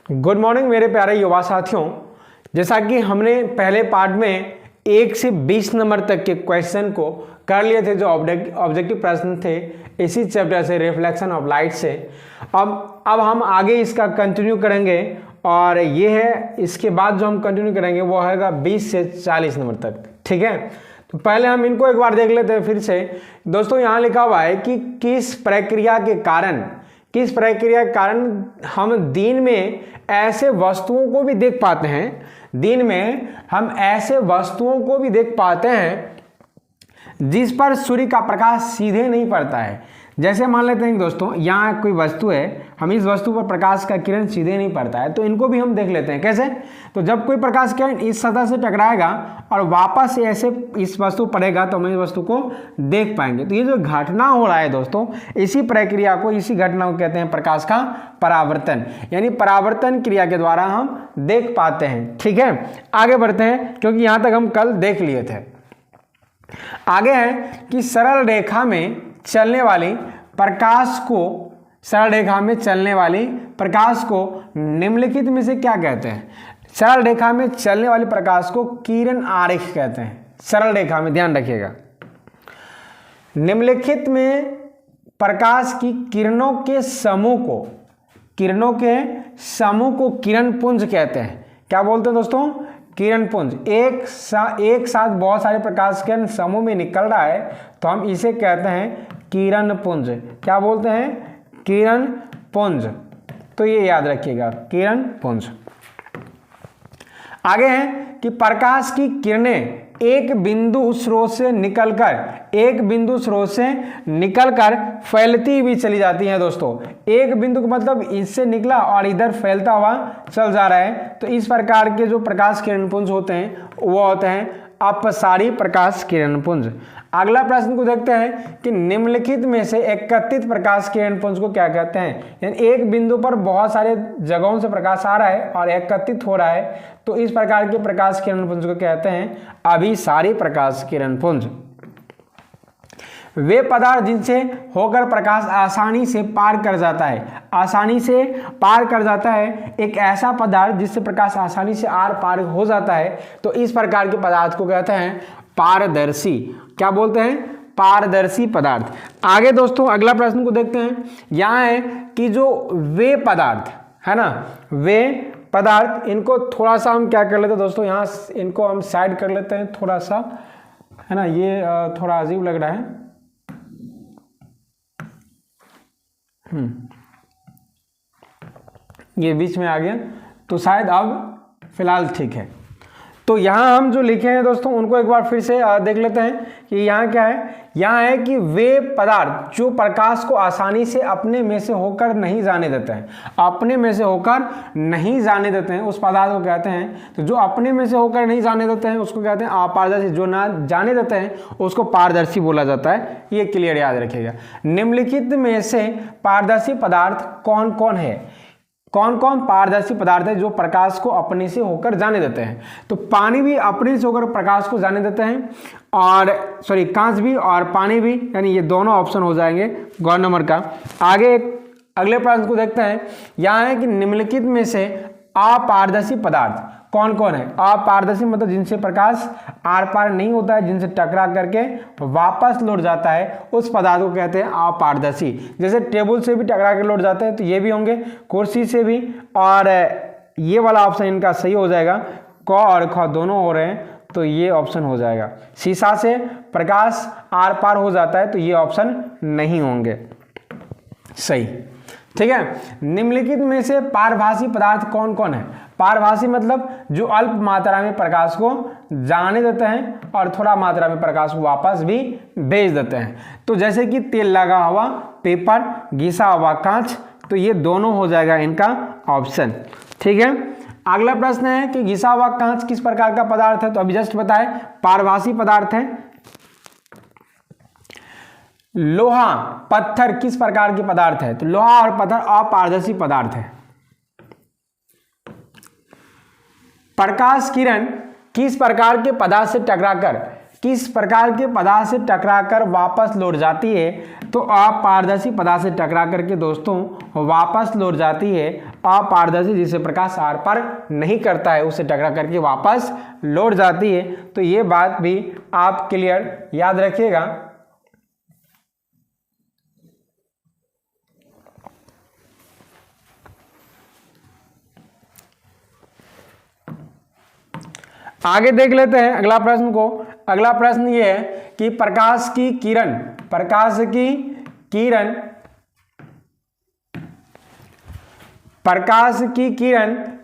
Good morning मेरे प्यारे युवा साथियों। जैसा कि हमने पहले पार्ट में 1 से 20 नंबर तक के क्वेश्चन को कर लिए थे, जो ऑब्जेक्टिव प्रश्न थे इसी चैप्टर से, रिफ्लेक्शन ऑफ लाइट से। अब हम आगे इसका कंटिन्यू करेंगे और ये है, इसके बाद जो हम कंटिन्यू करेंगे वो है 20 से 40 नंबर तक। ठीक है, तो पहले हम इनको एक बार देख लेते हैं फिर से। दोस्तों यहाँ लिखा हुआ है कि किस प्रक्रिया के कारण हम दिन में ऐसे वस्तुओं को भी देख पाते हैं, दिन में हम ऐसे वस्तुओं को भी देख पाते हैं जिस पर सूर्य का प्रकाश सीधे नहीं पड़ता है। जैसे मान लेते हैं दोस्तों, यहाँ कोई वस्तु है, हम इस वस्तु पर प्रकाश का किरण सीधे नहीं पड़ता है, तो इनको भी हम देख लेते हैं। कैसे? तो जब कोई प्रकाश किरण इस सतह से टकराएगा और वापस ऐसे इस वस्तु पड़ेगा तो हम इस वस्तु को देख पाएंगे। तो ये जो घटना हो रहा है दोस्तों, इसी प्रक्रिया को, इसी घटना को कहते हैं प्रकाश का परावर्तन, यानी परावर्तन क्रिया के द्वारा हम देख पाते हैं। ठीक है, आगे बढ़ते हैं क्योंकि यहाँ तक हम कल देख लिए थे। आगे है कि सरल रेखा में चलने वाली प्रकाश को निम्नलिखित में से क्या कहते हैं? सरल रेखा में चलने वाली प्रकाश को किरण आरेख कहते हैं। सरल रेखा में, ध्यान रखिएगा, निम्नलिखित में प्रकाश की किरणों के समूह को किरण पुंज कहते हैं। क्या बोलते हैं दोस्तों? किरण पुंज। एक साथ बहुत सारे प्रकाश किरण समूह में निकल रहा है तो हम इसे कहते हैं किरण पुंज। क्या बोलते हैं? किरण पुंज। तो ये याद रखिएगा, किरण पुंज। आगे है कि प्रकाश की किरणें एक बिंदु स्रोत से निकलकर फैलती हुई चली जाती हैं। दोस्तों, एक बिंदु का मतलब इससे निकला और इधर फैलता हुआ चल जा रहा है, तो इस प्रकार के जो प्रकाश किरण पुंज होते हैं वो होते हैं अपसारी प्रकाश किरण पुंज। अगला प्रश्न को देखते हैं कि निम्नलिखित में से एकत्रित प्रकाश किरण पुंज को क्या कहते हैं? यानी एक बिंदु पर बहुत सारे जगहों से प्रकाश आ रहा है और एकत्रित हो रहा है, तो इस प्रकार के प्रकाश किरण पुंज को कहते हैं अभिसारी प्रकाश किरण पुंज। वे पदार्थ जिनसे होकर प्रकाश आसानी से पार कर जाता है, एक ऐसा पदार्थ जिससे प्रकाश आसानी से आर पार हो जाता है, तो इस प्रकार के पदार्थ को कहते हैं पारदर्शी। क्या बोलते हैं? पारदर्शी पदार्थ। आगे दोस्तों अगला प्रश्न को देखते हैं। यहाँ है कि जो वे पदार्थ है ना, वे पदार्थ, इनको थोड़ा सा हम क्या कर लेते हैं दोस्तों, यहाँ इनको हम साइड कर लेते हैं थोड़ा सा, है ना, ये थोड़ा अजीब लग रहा है। ये बीच में आ गया तो शायद अब फिलहाल ठीक है। तो यहाँ हम जो लिखे हैं दोस्तों उनको एक बार फिर से देख लेते हैं कि यहाँ क्या है। यहाँ है कि वे पदार्थ जो प्रकाश को आसानी से अपने में से होकर नहीं जाने देते हैं, उस पदार्थ को कहते हैं। तो जो अपने में से होकर नहीं जाने देते हैं उसको कहते हैं अपारदर्शी, जो ना जाने देते हैं उसको पारदर्शी बोला जाता है। ये क्लियर याद रखिएगा। निम्नलिखित में से पारदर्शी पदार्थ कौन कौन पारदर्शी पदार्थ है जो प्रकाश को अपने से होकर जाने देते हैं? तो पानी भी अपने से होकर प्रकाश को जाने देते हैं, और कांच भी और पानी भी, यानी ये दोनों ऑप्शन हो जाएंगे गौर नंबर का। आगे अगले प्रश्न को देखते हैं। यहाँ है कि निम्नलिखित में से अपारदर्शी पदार्थ कौन कौन है? अपारदर्शी मतलब जिनसे प्रकाश आर पार नहीं होता है, जिनसे टकरा करके वापस लौट जाता है, उस पदार्थ को कहते हैं अपारदर्शी। जैसे टेबल से भी टकरा के लौट जाते हैं तो ये भी होंगे, कुर्सी से भी, और ये वाला ऑप्शन इनका सही हो जाएगा। क और ख दोनों हो रहे हैं तो ये ऑप्शन हो जाएगा। शीशा से प्रकाश आर पार हो जाता है तो ये ऑप्शन नहीं होंगे सही। ठीक है, निम्नलिखित में से पारभासी पदार्थ कौन कौन है? पारभासी मतलब जो अल्प मात्रा में प्रकाश को जाने देते हैं और थोड़ा मात्रा में प्रकाश को वापस भी भेज देते हैं। तो जैसे कि तेल लगा हुआ पेपर, घिसा हुआ कांच, तो ये दोनों हो जाएगा इनका ऑप्शन। ठीक है, अगला प्रश्न है कि घिसा हुआ कांच किस प्रकार का पदार्थ है? तो अभी जस्ट बताए पारभासी पदार्थ है। लोहा, पत्थर किस प्रकार के पदार्थ है? तो लोहा और पत्थर अपारदर्शी पदार्थ है। प्रकाश किरण किस प्रकार के पदार्थ से टकराकर किस प्रकार के पदार्थ से टकराकर वापस लौट जाती है? तो अपारदर्शी पदार्थ से टकरा करके दोस्तों वापस लौट जाती है। अपारदर्शी जिसे प्रकाश आर पार नहीं करता है उससे टकरा करके वापस लौट जाती है। तो ये बात भी आप क्लियर याद रखिएगा। आगे देख लेते हैं अगला प्रश्न को। अगला प्रश्न ये है कि प्रकाश की किरण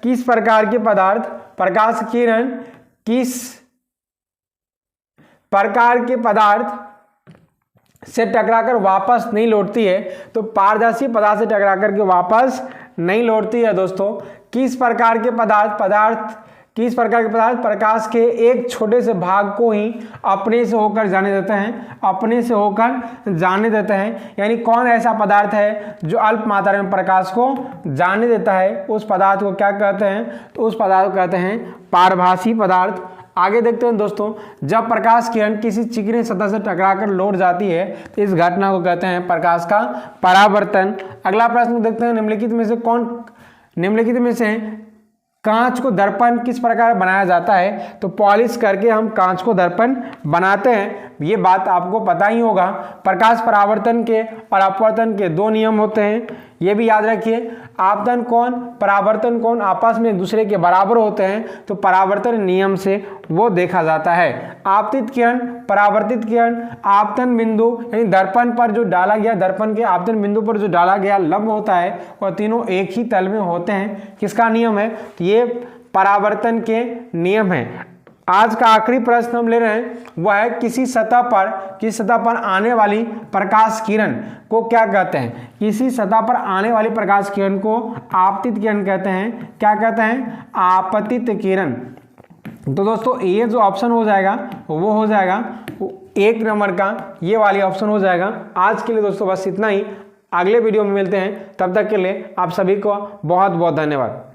किस प्रकार के पदार्थ, प्रकाश की किरण किस प्रकार के पदार्थ से टकराकर वापस नहीं लौटती है? तो पारदर्शी पदार्थ से टकराकर के वापस नहीं लौटती है दोस्तों। किस प्रकार के पदार्थ प्रकाश के एक छोटे से भाग को ही अपने से होकर जाने देते हैं, यानी कौन ऐसा पदार्थ है जो अल्प मात्रा में प्रकाश को जाने देता है? उस पदार्थ को क्या कहते हैं? तो उस पदार्थ को कहते हैं पारभासी पदार्थ। आगे देखते हैं दोस्तों, जब प्रकाश किरण किसी चिकनी सतह से टकराकर लौट जाती है तो इस घटना को कहते हैं प्रकाश का परावर्तन। अगला प्रश्न देखते हैं, निम्नलिखित में से कांच को दर्पण किस प्रकार बनाया जाता है? तो पॉलिश करके हम कांच को दर्पण बनाते हैं। ये बात आपको पता ही होगा। प्रकाश परावर्तन के और अपवर्तन के दो नियम होते हैं, ये भी याद रखिए। आपतन कोण, परावर्तन कोण आपस में एक दूसरे के बराबर होते हैं, तो परावर्तन नियम से वो देखा जाता है। आपतित किरण, परावर्तित किरण, आपतन बिंदु यानी दर्पण पर जो डाला गया, दर्पण के आपतन बिंदु पर जो डाला गया लंब होता है और तीनों एक ही तल में होते हैं। किसका नियम है? तो ये परावर्तन के नियम है। आज का आखिरी प्रश्न हम ले रहे हैं, वह है किसी सतह पर आने वाली प्रकाश किरण को क्या कहते हैं? किसी सतह पर आने वाली प्रकाश किरण को आपतित किरण कहते हैं। क्या कहते हैं? आपतित किरण। तो दोस्तों ये जो ऑप्शन हो जाएगा वो हो जाएगा 1 नंबर का, ये वाली ऑप्शन हो जाएगा। आज के लिए दोस्तों बस इतना ही। अगले वीडियो में मिलते हैं, तब तक के लिए आप सभी को बहुत बहुत धन्यवाद।